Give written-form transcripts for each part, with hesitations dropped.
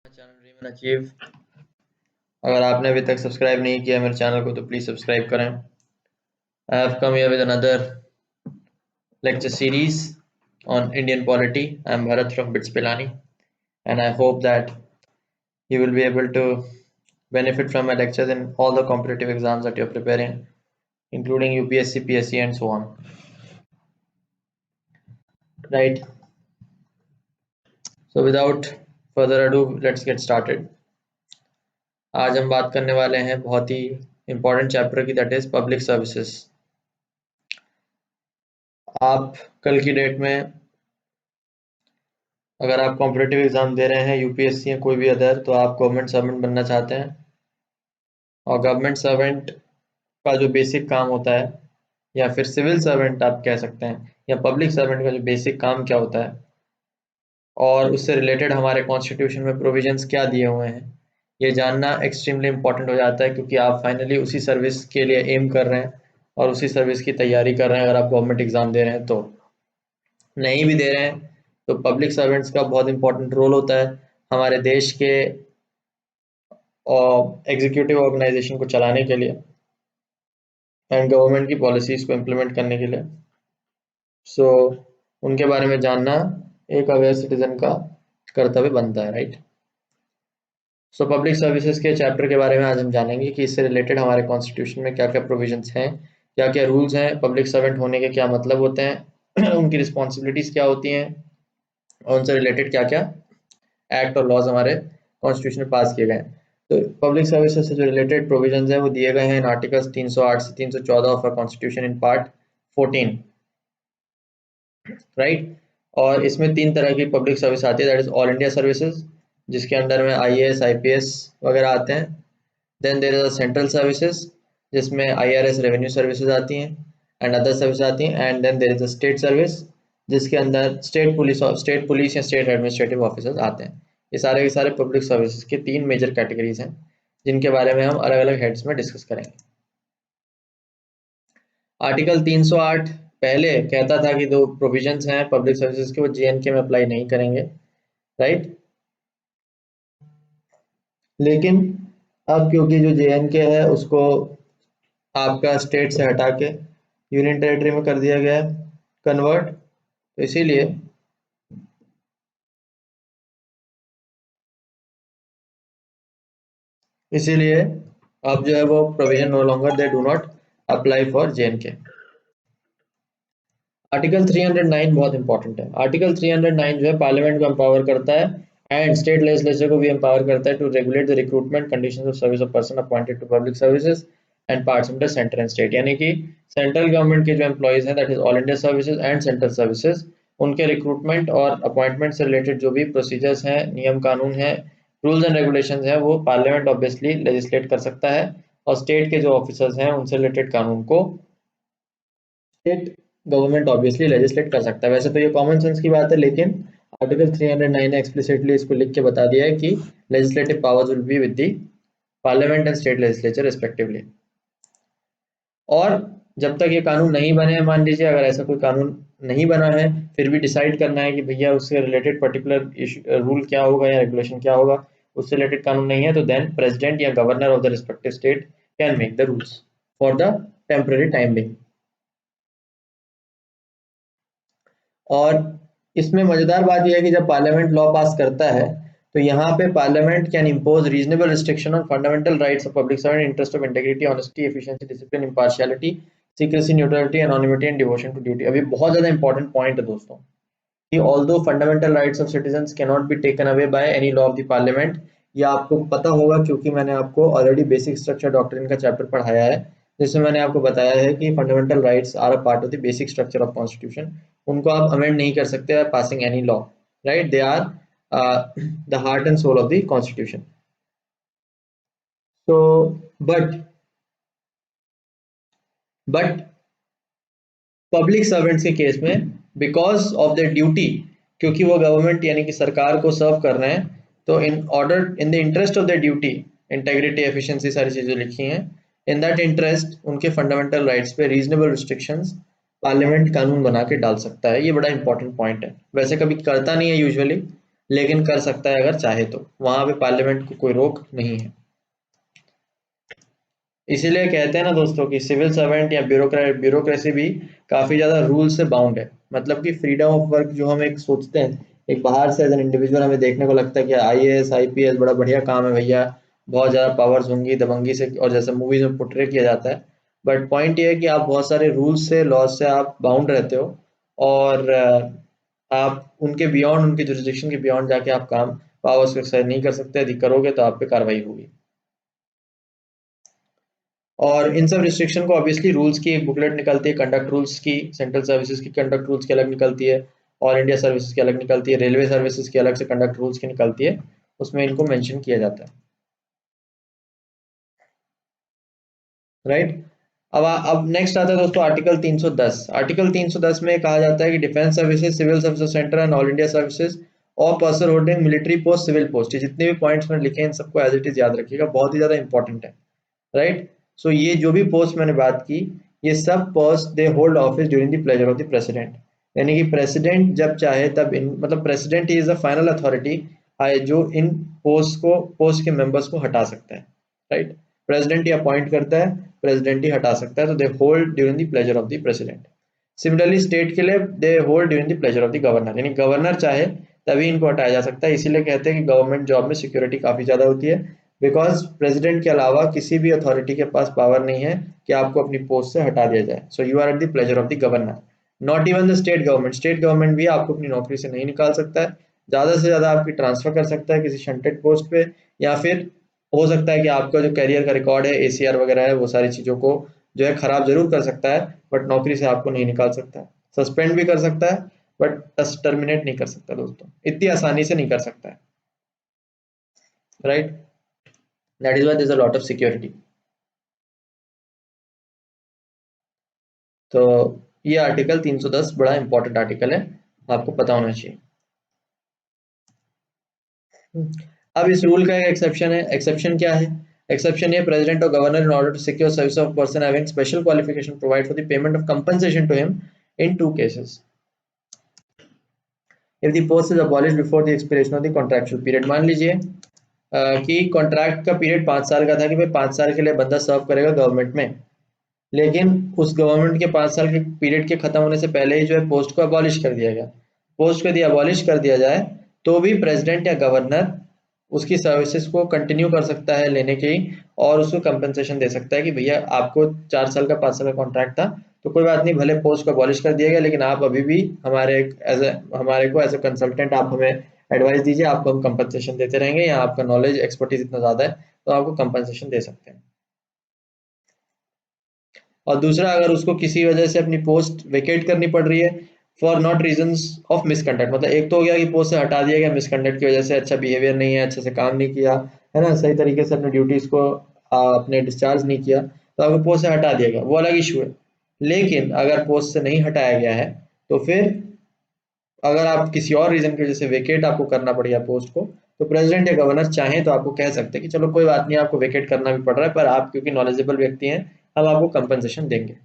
Channel dream and achieve. अगर आपने अभी तक सब्सक्राइब नहीं किया मेरे चैनल को तो प्लीज सब्सक्राइब करें। I have come here with another lecture series on Indian polity. I am Bharat from BITS Pilani and I hope that you will be able to benefit from my lectures in all the competitive exams that you are preparing, including UPSC, PSC and so on. Right. So without further ado, let's get started. आज हम बात करने वाले हैं बहुत ही important chapter की, that is public services. आप कल की डेट में अगर आप कॉम्पिटिटिव एग्जाम दे रहे हैं, यूपीएससी या कोई भी अदर, तो आप गवर्नमेंट सर्वेंट बनना चाहते हैं। और गवर्नमेंट सर्वेंट का जो बेसिक काम होता है, या फिर सिविल सर्वेंट आप कह सकते हैं, या पब्लिक सर्वेंट का जो बेसिक काम क्या होता है और उससे रिलेटेड हमारे कॉन्स्टिट्यूशन में प्रोविजंस क्या दिए हुए हैं, ये जानना एक्सट्रीमली इम्पोर्टेंट हो जाता है, क्योंकि आप फाइनली उसी सर्विस के लिए एम कर रहे हैं और उसी सर्विस की तैयारी कर रहे हैं। अगर आप गवर्नमेंट एग्जाम दे रहे हैं, तो नहीं भी दे रहे हैं तो पब्लिक सर्वेंट्स का बहुत इंपॉर्टेंट रोल होता है हमारे देश के एग्जीक्यूटिव ऑर्गेनाइजेशन को चलाने के लिए एंड गवर्नमेंट की पॉलिसीज को इम्प्लीमेंट करने के लिए। सो उनके बारे में जानना एक अवेयर सिटीजन का कर्तव्य बनता है, राइट। सो पब्लिक सर्विसेज के चैप्टर के बारे में आज हम जानेंगे कि इससे रिलेटेड हमारे कॉन्स्टिट्यूशन में क्या क्या प्रोविजंस हैं, क्या क्या रूल्स हैं, पब्लिक सर्वेंट होने के क्या मतलब होते हैं उनकी रिस्पॉन्सिबिलिटीज क्या होती हैं और उनसे रिलेटेड क्या क्या एक्ट और लॉज हमारे कॉन्स्टिट्यूशन में पास किए गए हैं। तो पब्लिक सर्विसेज से जो रिलेटेड प्रोविजंस हैं वो दिए गए हैं इन आर्टिकल्स 308 से 314 of constitution in part 14, right. और इसमें तीन तरह की पब्लिक सर्विस आती है, that is all India services, जिसके अंडर में आईएएस आईपीएस वगैरह आते हैं। Then there is central services, जिसमें आईआरएस रेवेन्यू सर्विसेज आती हैं एंड अदर सर्विस आती हैं। And then there is a state service, जिसके अंदर स्टेट पुलिस या स्टेट एडमिनिस्ट्रेटिव ऑफिसर्स आते हैं। ये सारे के सारे पब्लिक सर्विसेज के तीन मेजर कैटेगरीज हैं, जिनके बारे में हम अलग अलग हेड्स में डिस्कस करेंगे। आर्टिकल 308 पहले कहता था कि जो प्रोविजंस हैं पब्लिक सर्विसेज के वो जेएनके में अप्लाई नहीं करेंगे, राइट। लेकिन अब क्योंकि जो जेएनके है उसको आपका स्टेट से हटा के यूनियन टेरिटरी में कर दिया गया है कन्वर्ट, तो इसीलिए अब जो है वो provision no longer they do not apply for J and K. Article 309 बहुत इंपॉर्टेंट है। आर्टिकल 309 जो है पार्लियामेंट को एम्पावर करता है एंड स्टेट लेजिस्लेचर को भी एम्पावर करता है to regulate the recruitment conditions of service of person appointed to public services and parts under centre and state. यानी कि सेंट्रल गवर्नमेंट के जो एम्प्लॉइज हैं, that is all India services and central services, उनके recruitment और appointment से related जो भी प्रोसीजर्स हैं, नियम कानून हैं, रूल्स एंड रेगुलेशंस हैं, वो पार्लियामेंट ऑब्वियसली लेजिस्लेट कर सकता है और स्टेट के जो ऑफिसर्स हैं उनसे रिलेटेड कानून को स्टेट गवर्नमेंट ऑब्वियसली लेजिस्लेट कर सकता है। वैसे तो ये कॉमन सेंस की बात है, लेकिन आर्टिकल 309 ने एक्सप्लिसिटली इसको लिख के बता दिया है कि legislative powers will be with the parliament and state legislature respectively. और जब तक ये कानून नहीं बने हैं, मान लीजिए अगर ऐसा कोई कानून नहीं बना है, फिर भी डिसाइड करना है कि भैया उससे रिलेटेड पर्टिकुलर रूल क्या होगा या रेगुलेशन क्या होगा, उससे रिलेटेड कानून नहीं है, तो देन प्रेसिडेंट या governor of the respective state can make the rules for the temporary time being. और इसमें मजेदार बात यह है कि जब पार्लियामेंट लॉ पास करता है तो यहाँ पे parliament can impose reasonable restriction on fundamental rights of public servant, interest of integrity, honesty, efficiency, discipline, impartiality, secrecy, neutrality, anonymity and devotion to duty. अभी बहुत ज्यादा इंपॉर्टेंट पॉइंट है दोस्तों कि although fundamental rights of citizens can not be taken away by any law of the parliament. ये आपको पता होगा क्योंकि मैंने आपको ऑलरेडी बेसिक स्ट्रक्चर डॉक्ट्रिन का चैप्टर पढ़ाया है, जिसमें मैंने आपको बताया है कि fundamental rights are a part of the basic structure of constitution. उनको आप अमेंड नहीं कर सकते passing any law, right. They are the heart and soul of the constitution. So but public servants के केस में बिकॉज ऑफ द ड्यूटी, क्योंकि वो government यानी कि सरकार को सर्व कर रहे हैं, तो in the interest of the duty, integrity, efficiency, सारी चीजें लिखी हैं, इन दैट इंटरेस्ट उनके फंडामेंटल राइट्स पे रीजनेबल रिस्ट्रिक्शंस पार्लियामेंट कानून बना के डाल सकता है। ये बड़ा इंपॉर्टेंट पॉइंट है, वैसे कभी करता नहीं है यूजुअली, लेकिन कर सकता है अगर चाहे तो, वहां पे पार्लियामेंट को कोई रोक नहीं है। इसीलिए कहते हैं ना दोस्तों कि सिविल सर्वेंट या ब्यूरोक्रेसी भी काफी ज्यादा रूल से बाउंड है। मतलब कि फ्रीडम ऑफ वर्क जो हम एक सोचते हैं, एक बाहर से एज एन इंडिविजुअल हमें देखने को लगता है कि आईएएस आईपीएस बड़ा बढ़िया काम है भैया, बहुत ज्यादा पावर्स होंगी दबंगी से, और जैसे मूवीज में पोर्ट्रे किया जाता है। बट पॉइंट ये है कि आप बहुत सारे रूल्स से लॉज से आप बाउंड रहते हो, और आप उनके बियॉन्ड, उनके जुरिस्डिक्शन के बियॉन्ड जाके आप काम पावर्स को एक्सरसाइज नहीं कर सकते। यदि करोगे तो आप पे कार्रवाई होगी। और इन सब रिस्ट्रिक्शन को ऑब्वियसली रूल्स की एक बुकलेट निकलती है, कंडक्ट रूल्स की, सेंट्रल सर्विसेज की कंडक्ट रूल्स की अलग निकलती है, ऑल इंडिया सर्विसेज की अलग निकलती है, रेलवे सर्विसेज की अलग से कंडक्ट रूल्स की निकलती है, उसमें इनको मेंशन किया जाता है। राइट। अब नेक्स्ट आता है दोस्तों आर्टिकल 310। आर्टिकल 310 में कहा जाता है कि defence services, civil services centre and all India services or person holding military post, civil post, जितने भी पॉइंट्स मैंने लिखे हैं इन सबको एज इट इज याद रखिएगा, बहुत ही ज्यादा इंपॉर्टेंट है। राइट। सो ये जो भी पोस्ट मैंने बात की, ये सब post they hold office during the pleasure of the president. यानी कि प्रेसिडेंट जब चाहे तब इन, मतलब president is the final authority जो इन पोस्ट के मेंबर्स को हटा सकता है। राइट। प्रेसिडेंट ही अपॉइंट करता है, प्रेसिडेंट ही हटा सकता है, तो they hold during the pleasure of the president. Similarly state के लिए they hold during the pleasure of the governor, यानी गवर्नर चाहे तभी इनको हटाया जा सकता है। इसीलिए कहते हैं कि गवर्नमेंट जॉब में सिक्योरिटी काफी ज्यादा होती है, बिकॉज प्रेसिडेंट के अलावा किसी भी अथॉरिटी के पास पावर नहीं है कि आपको अपनी पोस्ट से हटा दिया जाए। So you are at the pleasure of the governor, not even the state government. State government भी आपको अपनी नौकरी से नहीं निकाल सकता है, ज्यादा से ज्यादा आपकी ट्रांसफर कर सकता है किसी शंटेड पोस्ट पे, या फिर हो सकता है कि आपका जो करियर का रिकॉर्ड है, एसीआर वगैरह है, वो सारी चीजों को जो है खराब जरूर कर सकता है, बट नौकरी से आपको नहीं निकाल सकता है। सस्पेंड भी कर सकता है, बट टर्मिनेट नहीं कर सकता दोस्तों, इतनी आसानी से नहीं कर सकता है। Right. That is why there is a lot of security. तो ये आर्टिकल 310 बड़ा इंपॉर्टेंट आर्टिकल है, आपको पता होना चाहिए। अब इस रूल का एक एक्सेप्शन है। एक्सेप्शन क्या है? एक्सेप्शन ये प्रेसिडेंट और governor in order to secure service of person having special qualification provide for the payment of compensation to him in two cases, if the post is abolished before the expiration of the contractual period. मान लीजिए कि contract का period 5 साल का था कि भाई 5 साल के लिए बंदा सर्व करेगा गवर्नमेंट में, लेकिन उस गवर्नमेंट के 5 साल के पीरियड के खत्म होने से पहले ही जो है पोस्ट को अबॉलिश कर दिया गया। पोस्ट को यदि अबॉलिश कर दिया जाए तो भी प्रेसिडेंट या गवर्नर उसकी सर्विसेज को कंटिन्यू कर सकता है लेने की, और उसको कंपनसेशन दे सकता है कि भैया आपको 4 साल का 5 साल का कॉन्ट्रैक्ट था, तो कोई बात नहीं, भले पोस्ट को अबॉलिश कर दिया गया, लेकिन आप अभी भी हमारे को एज ए कंसल्टेंट आप हमें एडवाइस दीजिए, आपको हम कंपनसेशन देते रहेंगे, या आपका नॉलेज एक्सपर्टीज इतना ज्यादा है तो आपको कंपनसेशन दे सकते हैं। और दूसरा, अगर उसको किसी वजह से अपनी पोस्ट वेकेट करनी पड़ रही है for not reasons of misconduct, मतलब एक तो हो गया कि पोस्ट से हटा दिया गया मिसकंडक्ट की वजह से, अच्छा बिहेवियर नहीं है, अच्छे से काम नहीं किया है ना, सही तरीके से अपने ड्यूटीज को अपने डिस्चार्ज नहीं किया, तो आपको पोस्ट से हटा दिया गया, वो अलग इशू है। लेकिन अगर पोस्ट से नहीं हटाया गया है, तो फिर अगर आप किसी और रीजन की वजह से वेकेट आपको करना पड़ गया पोस्ट को, तो प्रेसिडेंट या गवर्नर चाहें तो आपको कह सकते हैं कि चलो कोई बात नहीं, आपको वेकेट करना भी पड़ रहा है, पर आप क्योंकि नॉलेजेबल व्यक्ति हैं, हम आपको कंपनसेशन देंगे।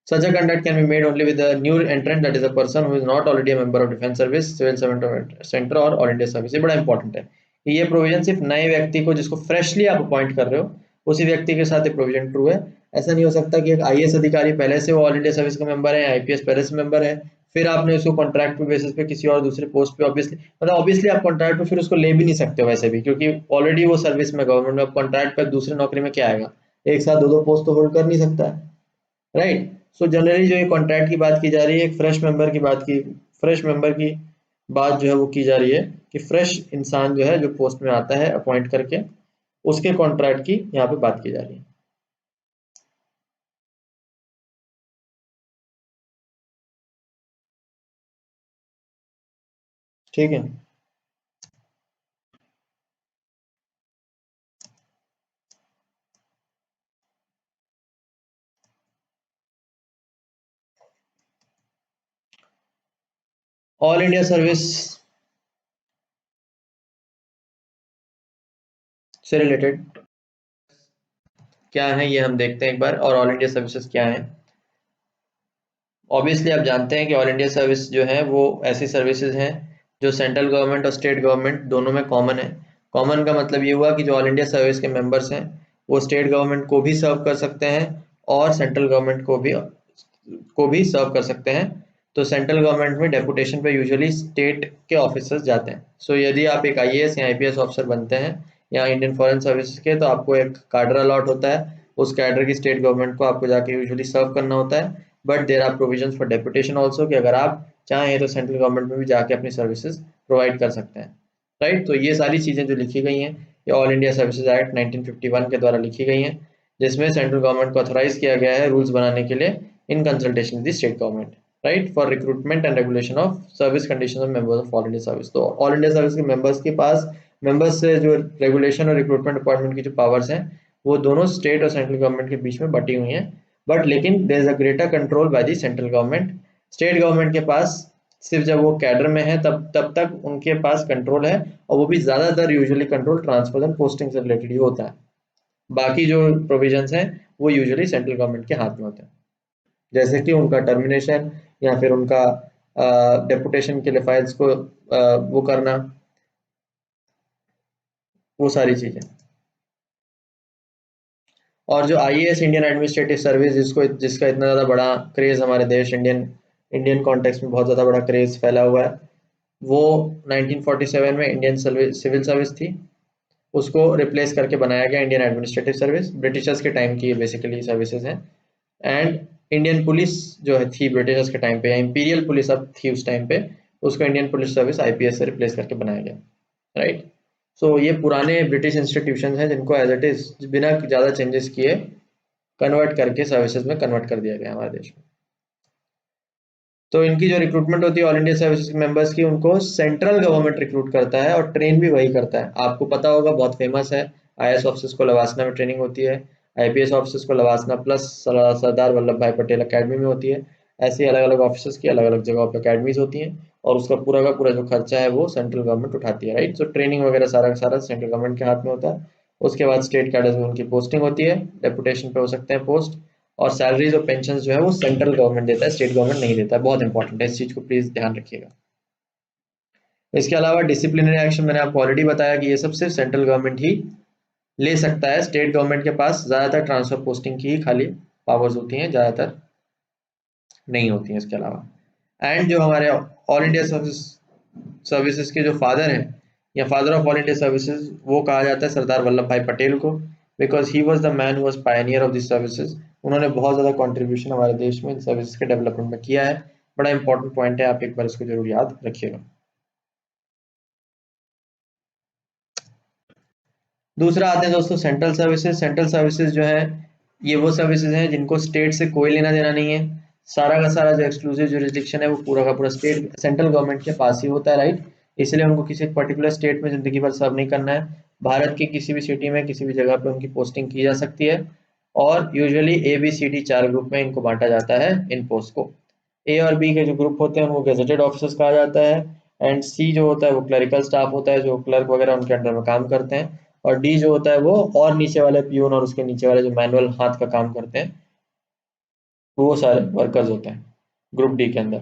Such a conduct can be made only with a new entrant, that is a person who is not already a member of defense service, civil servant or center और ऑल इंडिया सर्विस। ये बड़ा important है कि ये provision सिर्फ नए व्यक्ति को, जिसको फ्रेशली आप अपॉइंट कर रहे हो, उसी व्यक्ति के साथ ये प्रोविजन ट्रू है। ऐसा नहीं हो सकता कि एक आईएएस अधिकारी पहले से वो ऑल इंडिया सर्विस का मेंबर है, आईपीएस पहले से मेंबर है, फिर आपने उसको कॉन्ट्रैक्ट पे बेसिस पे किसी और दूसरे पोस्ट पे, ऑब्वियसली मतलब ऑब्वियसली आप कॉन्ट्रैक्ट पे फिर उसको ले भी नहीं सकते हो वैसे भी, क्योंकि ऑलरेडी वो सर्विस में गवर्नमेंट में, कॉन्ट्रैक्ट पर दूसरी नौकरी में क्या आएगा, एक साथ दो दो पोस्ट तो होल्ड कर नहीं सकता है। राइट। सो जनरली जो ये कॉन्ट्रैक्ट की बात की जा रही है, एक फ्रेश मेंबर की बात जो है वो की जा रही है, कि फ्रेश इंसान जो है जो पोस्ट में आता है अपॉइंट करके, उसके कॉन्ट्रैक्ट की यहाँ पे बात की जा रही है। ठीक है। ऑल इंडिया सर्विस से रिलेटेड क्या है ये हम देखते हैं एक बार, और ऑल इंडिया सर्विसेज क्या है। ऑब्वियसली आप जानते हैं कि ऑल इंडिया सर्विस जो है वो ऐसी सर्विसेज हैं जो सेंट्रल गवर्नमेंट और स्टेट गवर्नमेंट दोनों में कॉमन है। कॉमन का मतलब ये हुआ कि जो ऑल इंडिया सर्विस के मेंबर्स हैं वो स्टेट गवर्नमेंट को भी सर्व कर सकते हैं और सेंट्रल गवर्नमेंट को भी सर्व कर सकते हैं। तो सेंट्रल गवर्नमेंट में डेपुटेशन पे यूजुअली स्टेट के ऑफिसर्स जाते हैं। सो यदि आप एक आईएएस या आईपीएस ऑफिसर बनते हैं या इंडियन फॉरेन सर्विसेज के, तो आपको एक कैडर अलॉट होता है। उस कैडर की स्टेट गवर्नमेंट को आपको जाके यूजुअली सर्व करना होता है। But there are provisions for deputation also, कि अगर आप चाहें तो सेंट्रल गवर्नमेंट में भी जाके अपनी सर्विसेज प्रोवाइड कर सकते हैं। राइट, तो ये सारी चीज़ें जो लिखी गई हैं ये ऑल इंडिया सर्विसेज एक्ट 1951 के द्वारा लिखी गई हैं, जिसमें सेंट्रल गवर्नमेंट को ऑथराइज किया गया है रूल्स बनाने के लिए in consultation with the state government, right, for recruitment and regulation of service condition of members of all India service. तो ऑल इंडिया सर्विस के मेंबर्स के पास मेंबर्स से जो रेगुलेशन और रिक्रूटमेंट अपॉइंटमेंट की जो पावर्स हैं वो दोनों स्टेट और सेंट्रल गवर्नमेंट के बीच में बटी हुई हैं। बट लेकिन there is a greater control by the central government. State government के पास सिर्फ जब वो कैडर में है तब तक उनके पास कंट्रोल है, और वो भी ज्यादातर usually control transfer and posting से रिलेटेड ही होता है। बाकी जो प्रोविजंस हैं वो यूजुअली सेंट्रल गवर्नमेंट के हाथ में होते हैं, जैसे कि उनका टर्मिनेशन या फिर उनका डेपुटेशन के लिए फाइल्स को वो करना, वो सारी चीजें। और जो आईएएस इंडियन एडमिनिस्ट्रेटिव सर्विस जिसका इतना ज़्यादा बड़ा क्रेज हमारे देश इंडियन इंडियन कॉन्टेक्स्ट में बहुत ज़्यादा बड़ा क्रेज फैला हुआ है, वो 1947 में इंडियन सिविल सर्विस थी। उसको रिप्लेस करके बनाया गया इंडियन एडमिनिस्ट्रेटिव सर्विस। ब्रिटिशर्स के टाइम की बेसिकली सर्विसेज हैं। एंड इंडियन पुलिस जो है थी ब्रिटिशर्स के टाइम पे, या इंपीरियल पुलिस अब थी उस टाइम पे, उसको इंडियन पुलिस सर्विस आईपीएस से रिप्लेस करके बनाया गया। राइट, सो ये पुराने ब्रिटिश इंस्टीट्यूशन हैं जिनको एज इट इज बिना ज़्यादा चेंजेस किए कन्वर्ट करके सर्विसेज में कन्वर्ट कर दिया गया हमारे देश में। तो इनकी जो रिक्रूटमेंट होती है ऑल इंडिया सर्विसेज मेंबर्स की, उनको सेंट्रल गवर्नमेंट रिक्रूट करता है और ट्रेन भी वही करता है। आपको पता होगा, बहुत फेमस है, आईएएस ऑफिसर्स को लवासना में ट्रेनिंग होती है, आईपीएस ऑफिसर्स को लवासना प्लस सरदार वल्लभ भाई पटेल अकेडमी में होती है। ऐसे अलग अलग ऑफिसर्स की अलग अलग जगहों पर अकेडमीज होती हैं, और उसका पूरा का पूरा जो खर्चा है वो सेंट्रल गवर्नमेंट उठाती है। राइट, सो ट्रेनिंग वगैरह सारा का सारा सेंट्रल गवर्नमेंट के हाथ में होता है। उसके बाद स्टेट कैडर्स में उनकी पोस्टिंग होती है, डेपुटेशन पे हो सकते हैं पोस्ट, और सैलरीज और पेंशन जो है वो सेंट्रल गवर्नमेंट देता है, स्टेट गवर्नमेंट नहीं देता है। बहुत इंपॉर्टेंट है, इस चीज को प्लीज ध्यान रखिएगा। इसके अलावा डिसिप्लिनरी एक्शन मैंने आपको ऑलरेडी बताया कि ये सब सिर्फ सेंट्रल गवर्नमेंट ही ले सकता है। स्टेट गवर्नमेंट के पास ज्यादातर ट्रांसफर पोस्टिंग की ही खाली पावर्स होती हैं, ज्यादातर नहीं होती हैं इसके अलावा। एंड जो हमारे ऑल इंडिया सर्विसेज के जो फादर हैं या father of all India services, वो कहा जाता है सरदार वल्लभ भाई पटेल को, because he was the man who was Pioneer of this services. उन्होंने बहुत ज़्यादा कंट्रीब्यूशन हमारे देश में इन सर्विसेज के डेवलपमेंट में किया है। बड़ा इंपॉर्टेंट पॉइंट है, आप एक बार इसको जरूर याद रखिएगा। दूसरा आते हैं दोस्तों सेंट्रल सर्विसेज। सेंट्रल सर्विसेज जो है ये वो सर्विसेज हैं जिनको स्टेट से कोई लेना देना नहीं है। सारा का सारा जो एक्सक्लूसिव जुरिस्डिक्शन है वो पूरा का पूरा स्टेट सेंट्रल गवर्नमेंट के पास ही होता है। राइट, इसलिए उनको किसी पर्टिकुलर स्टेट में जिंदगी भर सर्व नहीं करना है। भारत की किसी भी सिटी में किसी भी जगह पे उनकी पोस्टिंग की जा सकती है, और यूजुअली ABCD 4 ग्रुप में इनको बांटा जाता है इन पोस्ट को। ए और बी के जो ग्रुप होते हैं उनको गेजेटेड ऑफिसर्स कहा जाता है, एंड सी जो होता है वो क्लरिकल स्टाफ होता है, जो क्लर्क वगैरह उनके अंडर में काम करते हैं, और डी जो होता है वो और नीचे वाले पियून और उसके नीचे वाले जो मैनुअल हाथ का काम करते हैं वो सारे वर्कर्स होते हैं ग्रुप डी के अंदर।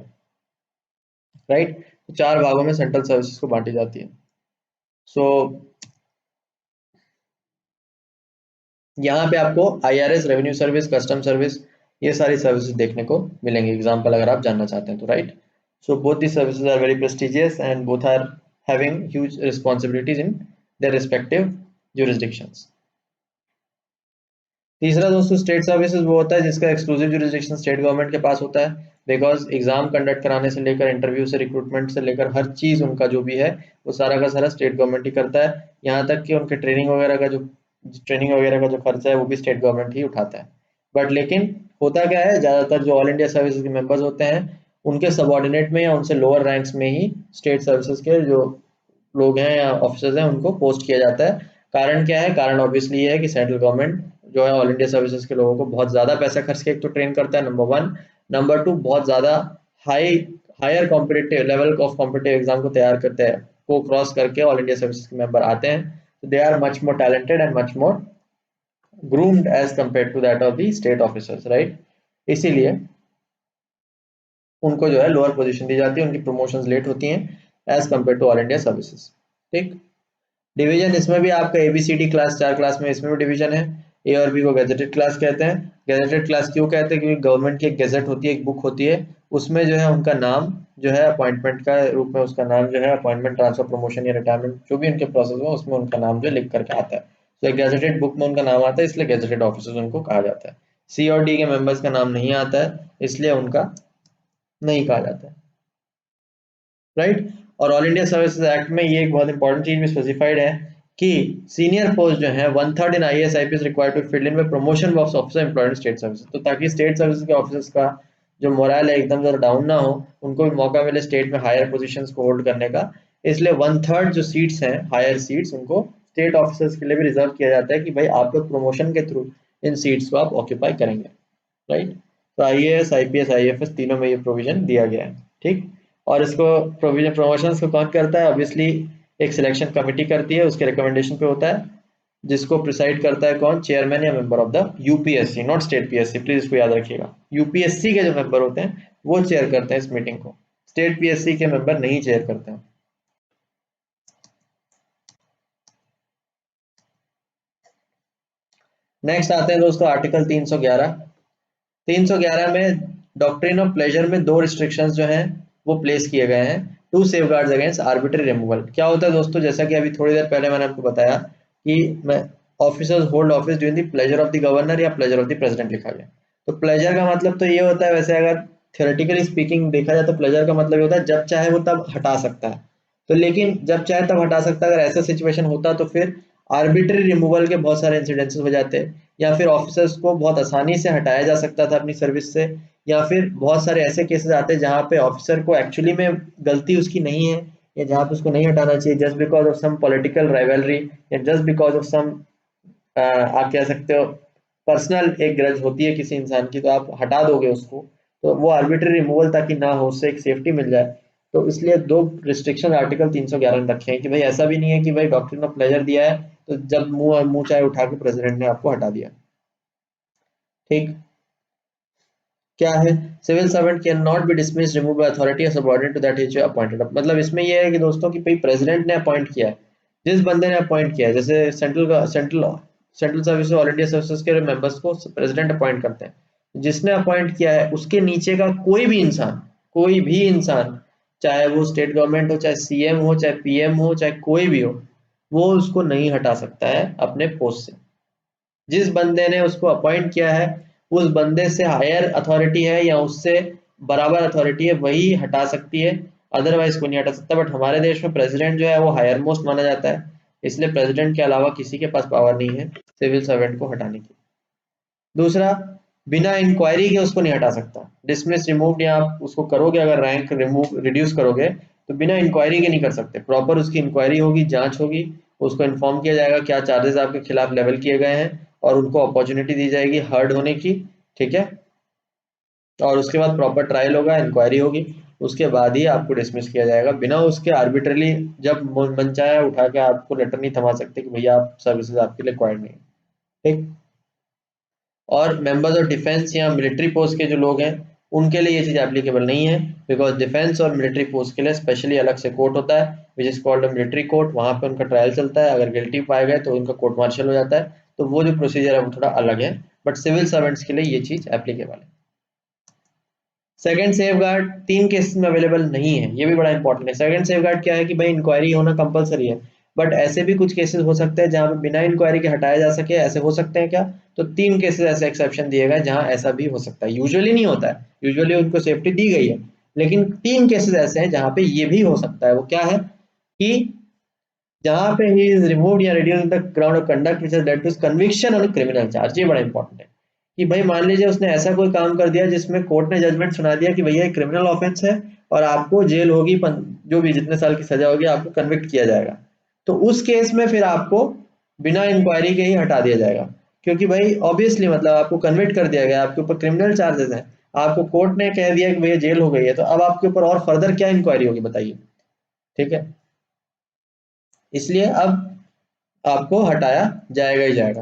राइट, तो 4 भागों में सेंट्रल सर्विसेज को बांटी जाती है। सो यहाँ पे आपको IRS, revenue service, custom service, ये सारी सर्विसेज देखने को मिलेंगे एग्जाम्पल अगर आप जानना चाहते हैं तो। Right, so both the services are very prestigious and both are having huge responsibilities in their respective jurisdictions। तीसरा दोस्तों स्टेट सर्विसेज वो होता है जिसका एक्सक्लूसिव जुरिस्डिक्शन स्टेट गवर्नमेंट के पास होता है, बिकॉज एग्जाम कंडक्ट कराने से लेकर इंटरव्यू से रिक्रूटमेंट से लेकर हर चीज उनका जो भी है वो सारा का सारा स्टेट गवर्नमेंट ही करता है। यहाँ तक कि उनके ट्रेनिंग वगैरह का जो खर्चा है वो भी स्टेट गवर्नमेंट ही उठाता है। बट लेकिन होता क्या है, ज्यादातर जो ऑल इंडिया सर्विसेज के मेंबर्स होते हैं उनके सबऑर्डिनेट में या उनसे लोअर रैंक्स में ही स्टेट सर्विसेज के जो लोग हैं या ऑफिसर्स हैं उनको पोस्ट किया जाता है। कारण क्या है, कारण ऑब्वियसली ये है कि सेंट्रल गवर्नमेंट जो है ऑल इंडिया सर्विसेज के लोगों को बहुत ज्यादा पैसा खर्च के एक तो ट्रेन करता है, नंबर वन। नंबर टू, बहुत ज्यादा high higher competitive level of competitive exam को तैयार करते हैं, को क्रॉस करके ऑल इंडिया सर्विसेज के मेंबर आते हैं। तो they are much more talented and much more groomed as compared to that of the state officers, right? इसीलिए उनको जो है लोअर पोजीशन दी जाती है, उनकी प्रमोशंस लेट होती हैं as compare to all India services. ठीक। डिवीजन इसमें भी आपका ABCD क्लास, 4 क्लास में इसमें भी डिवीजन है। ए और बी को गैजेटेड क्लास कहते हैं। गैजेटेड क्लास क्यों कहते हैं? क्योंकि गवर्नमेंट की एक गैजेट होती है, एक बुक होती है, उसमें जो है उनका नाम जो है अपॉइंटमेंट का रूप में, उसका नाम जो है अपॉइंटमेंट, ट्रांसफर, प्रमोशन या रिटायरमेंट जो भी उनके प्रोसेस हो उसमें उनका नाम जो लिख करके आता है। तो गैजेटेड बुक में उनका नाम आता है, इसलिए गैजेटेड ऑफिसर्स उनको कहा जाता है। C और D के मेंबर्स का नाम नहीं आता है, इसलिए उनका नहीं कहा जाता है। राइट। और ऑल इंडिया सर्विसेज एक्ट में ये एक बहुत इंपॉर्टेंट चीज भी स्पेसिफाइड है कि सीनियर पोस्ट जो है 1/3 in IAS IPS required to fill in with promotion of officer employed in state services. तो ताकि स्टेट सर्विसेज के ऑफिसर्स का जो मोरल है एकदम ज्यादा डाउन ना हो, उनको भी मौका मिले स्टेट में हायर पोजीशंस को होल्ड करने का, इसलिए 1/3 जो सीट्स हैं, हायर सीट्स, उनको स्टेट ऑफिसर्स के लिए भी रिजर्व किया जाता है कि भाई आप लोग प्रमोशन के थ्रू इन सीट्स को आप ऑक्यूपाई करेंगे। राइट। तो IAS IPS IFS तीनों में ये प्रोविजन दिया गया है। ठीक। और इसको प्रोविजन प्रमोशंस को कौन करता है? ऑब्वियसली एक सिलेक्शन कमेटी करती है, उसके रिकमेंडेशन पे होता है, जिसको प्रिसाइड करता है कौन? चेयरमैन या member of the UPSC, not state PSC, please इसको याद रखिएगा। UPSC के जो मेंबर होते हैं वो चेयर करते हैं इस मीटिंग को, स्टेट PSC के मेंबर नहीं चेयर करते हैं। नेक्स्ट आते हैं दोस्तों आर्टिकल 311। 311 में डॉक्ट्रिन ऑफ प्लेजर में दो रिस्ट्रिक्शंस जो हैं वो प्लेस किए गए हैं to safeguards against arbitrary removal. क्या होता है दोस्तों? जैसा कि अभी थोड़ी देर पहले मैंने आपको बताया कि मैं officers hold office during the pleasure of the governor या प्लेजर ऑफ द प्रेसिडेंट लिखा गया। तो प्लेजर का मतलब तो ये होता है, वैसे अगर थियोरेटिकली स्पीकिंग देखा जाए तो प्लेजर का मतलब ये होता है जब चाहे वो तब हटा सकता है। तो लेकिन जब चाहे तब हटा सकता है, अगर ऐसा सिचुएशन होता तो फिर आर्बिट्री रिमूवल के बहुत सारे इंसिडेंसेस हो जाते हैं, या फिर ऑफिसर्स को बहुत आसानी से हटाया जा सकता था अपनी सर्विस से, या फिर बहुत सारे ऐसे केसेस आते हैं जहाँ पे ऑफिसर को एक्चुअली में गलती उसकी नहीं है, या जहाँ पे उसको नहीं हटाना चाहिए, just because of some political rivalry, या जस्ट बिकॉज ऑफ सम आप कह सकते हो पर्सनल एक ग्रज होती है किसी इंसान की, तो आप हटा दोगे उसको, तो वो आर्बिट्री रिमूवल ताकि ना हो, उससे एक सेफ्टी मिल जाए। तो इसलिए दो रिस्ट्रिक्शन आर्टिकल 311 में रखे हैं कि भाई ऐसा भी नहीं है कि भाई डॉक्ट्रिन ऑफ प्लेजर दिया है तो जब मुंह मुंह चाहे उठा के प्रेसिडेंट ने आपको हटा दिया। ठीक। क्या है? Civil servant can not be dismiss remove by authority or subordinate to that which appointed. मतलब इसमें ये है कि दोस्तों कि भाई प्रेसिडेंट ने अपॉइंट किया है, जिस बंदे ने अपॉइंट किया है, जैसे central service, all India services के मेंबर्स को प्रेसिडेंट अपॉइंट करते हैं, जिसने अपॉइंट किया है उसके नीचे का कोई भी इंसान, कोई भी इंसान, चाहे वो स्टेट गवर्नमेंट हो, चाहे CM हो, चाहे PM हो, चाहे कोई भी हो, वो उसको नहीं हटा सकता है अपने पोस्ट से। जिस बंदे ने उसको अपॉइंट किया है उस बंदे से हायर अथॉरिटी है या उससे बराबर अथॉरिटी है, वही हटा सकती है, अदरवाइज कोई नहीं हटा सकता। बट हमारे देश में प्रेसिडेंट जो है वो हायर मोस्ट माना जाता है, इसलिए प्रेसिडेंट के अलावा किसी के पास पावर नहीं है सिविल सर्वेंट को हटाने की। दूसरा, बिना इंक्वायरी के उसको नहीं हटा सकता। डिसमिस, रिमूव या आप उसको करोगे, अगर रैंक रिमूव रिड्यूस करोगे तो बिना इंक्वायरी के नहीं कर सकते, प्रॉपर उसकी इंक्वायरी होगी, जांच होगी, उसको इन्फॉर्म किया जाएगा क्या चार्जेस आपके खिलाफ लेवल किए गए हैं, और उनको अपॉर्चुनिटी दी जाएगी हर्ड होने की। ठीक है। और उसके बाद प्रॉपर ट्रायल होगा, इंक्वायरी होगी, उसके बाद ही आपको डिसमिस किया जाएगा, बिना उसके आर्बिट्रली जब मन चाहे उठा के आपको लेटर नहीं थमा सकते कि भैया आप सर्विसेज आपके लिए रिक्वायर्ड नहीं है। ठीक। और मेंबर्स ऑफ डिफेंस या मिलिट्री पोस्ट के जो लोग हैं उनके लिए ये चीज एप्लीकेबल नहीं है, बिकॉज डिफेंस और मिलिट्री पोस्ट के लिए स्पेशली अलग से कोर्ट होता है which is called military court, वहां पे उनका ट्रायल चलता है, अगर गिल्टी पाए गए तो उनका कोर्ट मार्शल हो जाता है, तो वो जो प्रोसीजर है वो थोड़ा अलग है, बट सिविल सर्वेंट्स के लिए ये चीज एप्लीकेबल है। सेकंड सेफ गार्ड 3 केसेस में अवेलेबल नहीं है, ये भी बड़ा इंपॉर्टेंट है। सेकंड सेफ गार्ड क्या है कि भाई इंक्वायरी होना कंपलसरी है, बट ऐसे भी कुछ केसेस हो सकते हैं जहां पे बिना इंक्वायरी के हटाया जा सके, ऐसे हो सकते हैं क्या? तो 3 केसेस ऐसे एक्सेप्शन दिए गए जहां ऐसा भी हो सकता है, यूजुअली नहीं होता है, यूजुअली उनको सेफ्टी दी गई है, लेकिन 3 केसेस ऐसे हैं जहां पे ये भी हो सकता है। वो क्या है? कि जहां पे ही इज रिमूव्ड या reduce the ground of conduct which has led to conviction on criminal charge. ये बड़ा इंपॉर्टेंट है कि भाई मान लीजिए उसने ऐसा कोई काम कर दिया जिसमें कोर्ट ने जजमेंट सुना दिया कि भैया क्रिमिनल ऑफेंस है और आपको जेल होगी, जो भी जितने साल की सजा होगी आपको कन्विक्ट किया जाएगा, तो उस केस में फिर आपको बिना इंक्वायरी के ही हटा दिया जाएगा, क्योंकि भाई ऑब्वियसली मतलब आपको कन्विक्ट कर दिया गया, आपके ऊपर क्रिमिनल चार्जेस हैं, आपको कोर्ट ने कह दिया कि भैया जेल हो गई है, तो अब आपके ऊपर और फर्दर क्या इंक्वायरी होगी बताइए। ठीक है। इसलिए अब आपको हटाया जाएगा ही जाएगा।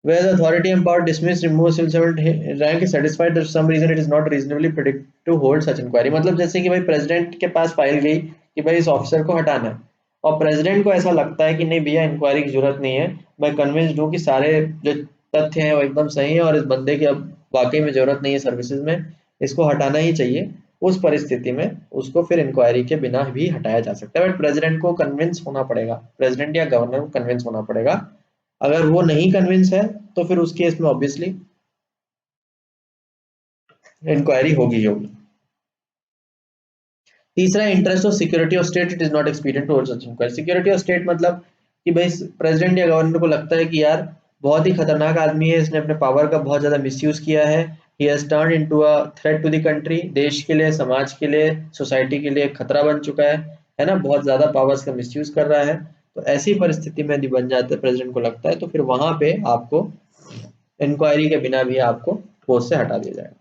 where the authority empowered dismiss remove civil servant rank is satisfied that for some reason it is not reasonably predict to hold such inquiry। मतलब जैसे कि भाई प्रेसिडेंट के पास फाइल गई कि भाई इस ऑफिसर को हटाना है, और प्रेसिडेंट को ऐसा लगता है कि नहीं भैया इंक्वायरी की जरूरत नहीं है, मैं कन्विंस्ड हूँ कि सारे जो तथ्य हैं वो एकदम सही है और इस बंदे की अब वाकई में जरूरत नहीं है सर्विसेज में, इसको हटाना ही चाहिए। उस परिस्थिति में उसको फिर इंक्वायरी के बिना भी हटाया जा सकता है, बट प्रेसिडेंट को कन्विंस होना पड़ेगा, प्रेसिडेंट या गवर्नर को कन्विंस होना पड़ेगा। अगर वो नहीं कन्विंस है तो फिर उस केस में ऑब्वियसली इंक्वायरी होगी ही होगी। तीसरा, interest of security of state it is not expedient to hold such inquiry. Security of state मतलब कि भाई प्रेसिडेंट या गवर्नर को लगता है कि यार बहुत ही खतरनाक आदमी है, इसने अपने पावर का बहुत ज्यादा मिसयूज किया है, he has turned into a threat to the country, देश के लिए, समाज के लिए, सोसाइटी के लिए खतरा बन चुका है ना, बहुत ज्यादा पावर्स का मिसयूज कर रहा है। तो ऐसी परिस्थिति में यदि बन जाते हैं, प्रेसिडेंट को लगता है, तो फिर वहां पे आपको इंक्वायरी के बिना भी आपको पोस्ट से हटा दिया जाएगा।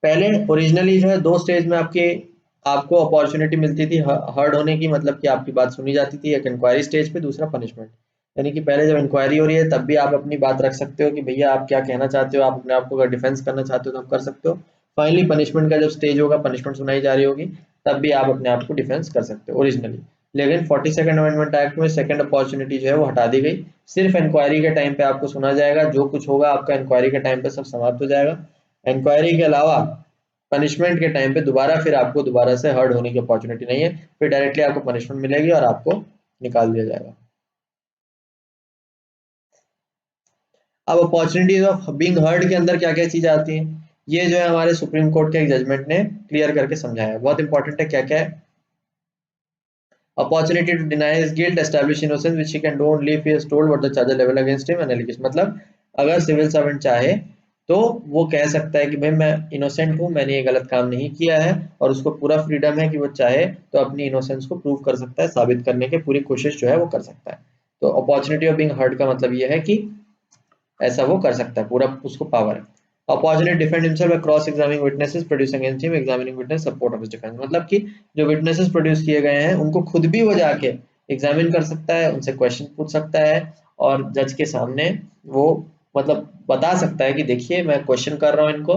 पहले ओरिजिनली जो है दो स्टेज में आपको अपॉर्चुनिटी मिलती थी हर्ड होने की, मतलब कि आपकी बात सुनी जाती थी, एक इंक्वायरी स्टेज पे, दूसरा पनिशमेंट। यानी कि पहले जब इंक्वायरी हो रही है तब भी आप अपनी बात रख सकते हो कि भैया आप क्या कहना चाहते हो, आप अपने आप को अगर डिफेंस करना चाहते हो तो आप कर सकते हो। फाइनली पनिशमेंट का जब स्टेज होगा, पनिशमेंट सुनाई जा रही होगी, तब भी आप अपने आप को डिफेंस कर सकते हो ओरिजिनली। लेकिन 42nd अमेंडमेंट एक्ट में सेकंड अपॉर्चुनिटी जो है वो हटा दी गई, सिर्फ इंक्वायरी के टाइम पे आपको सुना जाएगा, जो कुछ होगा आपका इंक्वायरी के टाइम पे सब समाप्त हो जाएगा। इंक्वायरी के अलावा पनिशमेंट के टाइम पे दोबारा फिर आपको दोबारा से हर्ड होने की अपॉर्चुनिटी नहीं है, फिर डायरेक्टली आपको पनिशमेंट मिलेगी और आपको निकाल दिया जाएगा। अब अपॉर्चुनिटीज ऑफ बीइंग हर्ड के अंदर क्या क्या चीजें आती हैं, ये जो है हमारे सुप्रीम कोर्ट के एक जजमेंट ने क्लियर करके समझाया है, बहुत इंपॉर्टेंट है। क्या क्या है? opportunity to deny his guilt, establish innocence, which he can do only if he is told what the charge level against him and allegation। मतलब अगर सिविल सर्वेंट चाहे तो वो कह सकता है कि भाई मैं इनोसेंट हूँ, मैंने ये गलत काम नहीं किया है, और उसको पूरा फ्रीडम है कि वो चाहे तो अपनी इनोसेंस को प्रूव कर सकता है, साबित करने की पूरी कोशिश जो है वो कर सकता है। तो अपॉर्चुनिटी ऑफ बीइंग हर्ड का मतलब ये है कि ऐसा वो कर सकता है, पूरा उसको पावर है। Opportunity defend himself by cross examining witnesses producing against him examining witness support of his defence. मतलब कि जो विटनेसेस प्रोड्यूस किए गए हैं उनको खुद भी वो जाके एग्जामिन कर सकता है, उनसे क्वेश्चन पूछ सकता है, और जज के सामने वो मतलब बता सकता है कि देखिए मैं क्वेश्चन कर रहा हूँ इनको,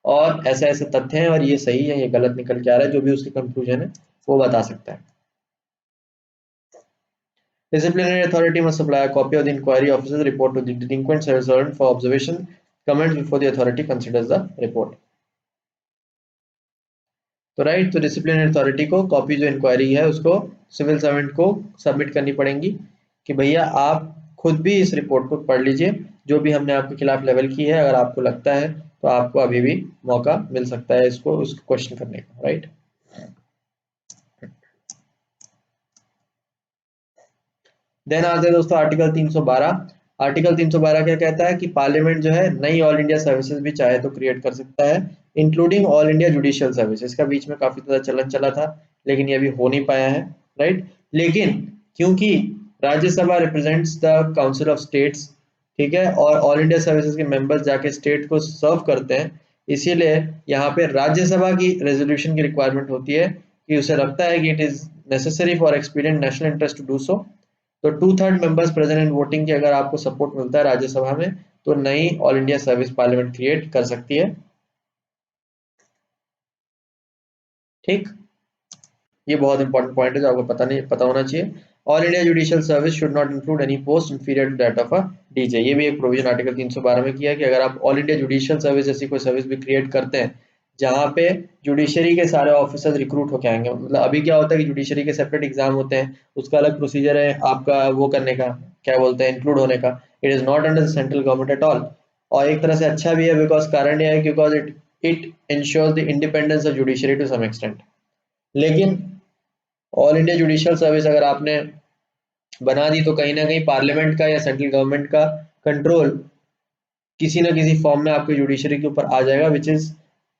और ऐसे ऐसे तथ्य हैं और ये सही है ये गलत निकल के आ रहा है, जो भी उसकी कंक्लूजन है वो बता सकता है। Disciplinary authority must supply a copy of the inquiry officer's report to the delinquent servant for observation, comments before the authority considers the report। तो राइट, तो डिसिप्लिनरी अथॉरिटी को कॉपी जो इंक्वायरी है उसको सिविल सर्वेंट को submit करनी पड़ेंगी कि भैया आप खुद भी इस रिपोर्ट को पढ़ लीजिए, जो भी हमने आपके खिलाफ लेवल की है, अगर आपको लगता है तो आपको अभी भी मौका मिल सकता है इसको उसको क्वेश्चन करने का, राइट। देन आते हैं दोस्तों आर्टिकल 312। आर्टिकल 312 क्या कहता है कि पार्लियामेंट जो है नई ऑल इंडिया सर्विसेज भी चाहे तो क्रिएट कर सकता है, including all India judicial service. इसका बीच में काफी ज्यादा चलन चला था, लेकिन ये अभी हो नहीं पाया है, राइट। लेकिन क्योंकि Rajya Sabha represents the council of states, ठीक है, और ऑल इंडिया सर्विसेज के मेंबर्स जाके स्टेट को सर्व करते हैं, इसीलिए यहाँ पे राज्यसभा की रेजोल्यूशन की रिक्वायरमेंट होती है कि उसे लगता है कि it is necessary for expedient national interest to do so. तो 2/3 मेंबर्स प्रेजेंट इन वोटिंग की अगर आपको सपोर्ट मिलता है राज्यसभा में, तो नई all India service parliament create कर सकती है, ठीक। ये बहुत इंपॉर्टेंट पॉइंट है जो आपको पता होना चाहिए। All India judicial service should not include any post inferior to that of a DJ. ये भी एक प्रोविजन आर्टिकल 312 में किया है कि अगर आप ऑल इंडिया जुडिशियल सर्विस जैसी कोई सर्विस भी क्रिएट करते हैं जहाँ पे जुडिशरी के सारे ऑफिसर्स रिक्रूट होके आएंगे, मतलब अभी क्या होता है कि जुडिशरी के सेपरेट एग्जाम होते हैं, उसका अलग प्रोसीजर है आपका वो करने का, क्या बोलते हैं, इंक्लूड होने का। It is not under the central government at all. और एक तरह से अच्छा भी है, बिकॉज कारण यह है because it ensures the independence of judiciary to some extent. लेकिन ऑल इंडिया जुडिशियल सर्विस अगर आपने बना दी तो कहीं ना कहीं पार्लियामेंट का या सेंट्रल गवर्नमेंट का कंट्रोल किसी ना किसी फॉर्म में आपके जुडिशरी के ऊपर आ जाएगा, which is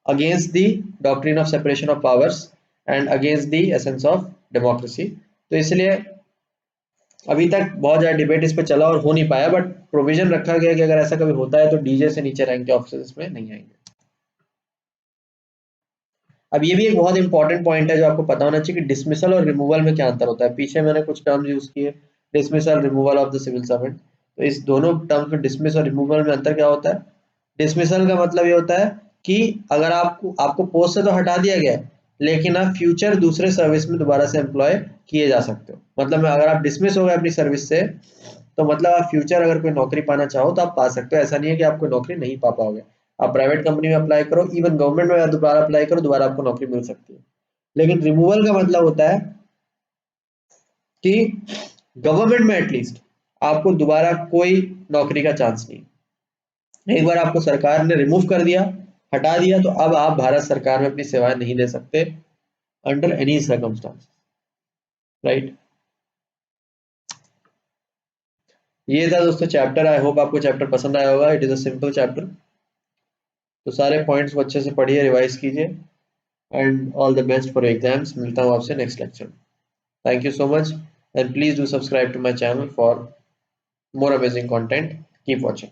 against the doctrine of separation of powers and against the essence of democracy. तो इसलिए अभी तक बहुत ज्यादा डिबेट इस पे चला और हो नहीं पाया, बट प्रोविजन रखा गया कि अगर ऐसा कभी होता है तो डीजे से नीचे रैंक के ऑफिसर्स इसमें नहीं आएंगे। अब ये भी एक बहुत इंपॉर्टेंट पॉइंट है जो आपको पता होना चाहिए कि डिसमिसल और रिमूवल में क्या अंतर होता है। पीछे मैंने कुछ टर्म्स यूज किए, dismissal removal of the civil servant. तो इस दोनों टर्म्स में डिसमिस और रिमूवल में अंतर क्या होता है? डिसमिसल का मतलब ये होता है कि अगर आपको पोस्ट से तो हटा दिया गया है, लेकिन आप फ्यूचर दूसरे सर्विस में दोबारा से एम्प्लॉय किए जा सकते हो। मतलब अगर आप डिसमिस हो गए अपनी सर्विस से, तो मतलब आप फ्यूचर अगर कोई नौकरी पाना चाहो तो आप पा सकते हो। ऐसा नहीं है कि आप कोई नौकरी नहीं पा पाओगे। आप प्राइवेट कंपनी में अप्लाई करो, इवन गवर्नमेंट में दोबारा अप्लाई करो, दोबारा आपको नौकरी मिल सकती है। लेकिन रिमूवल का मतलब होता है कि गवर्नमेंट में एटलीस्ट आपको दोबारा कोई नौकरी का चांस नहीं। एक बार आपको सरकार ने रिमूव कर दिया, हटा दिया, तो अब आप भारत सरकार में अपनी सेवाएं नहीं दे सकते अंडर एनी सर्कमस्टांस, राइट। ये था दोस्तों चैप्टर। आई होप आपको चैप्टर पसंद आया होगा। It is a simple chapter. तो सारे पॉइंट्स को अच्छे से पढ़िए, रिवाइज कीजिए, and all the best for exams. मिलता हूँ आपसे next lecture. Thank you so much, and please do subscribe to my channel for more amazing content. Keep watching.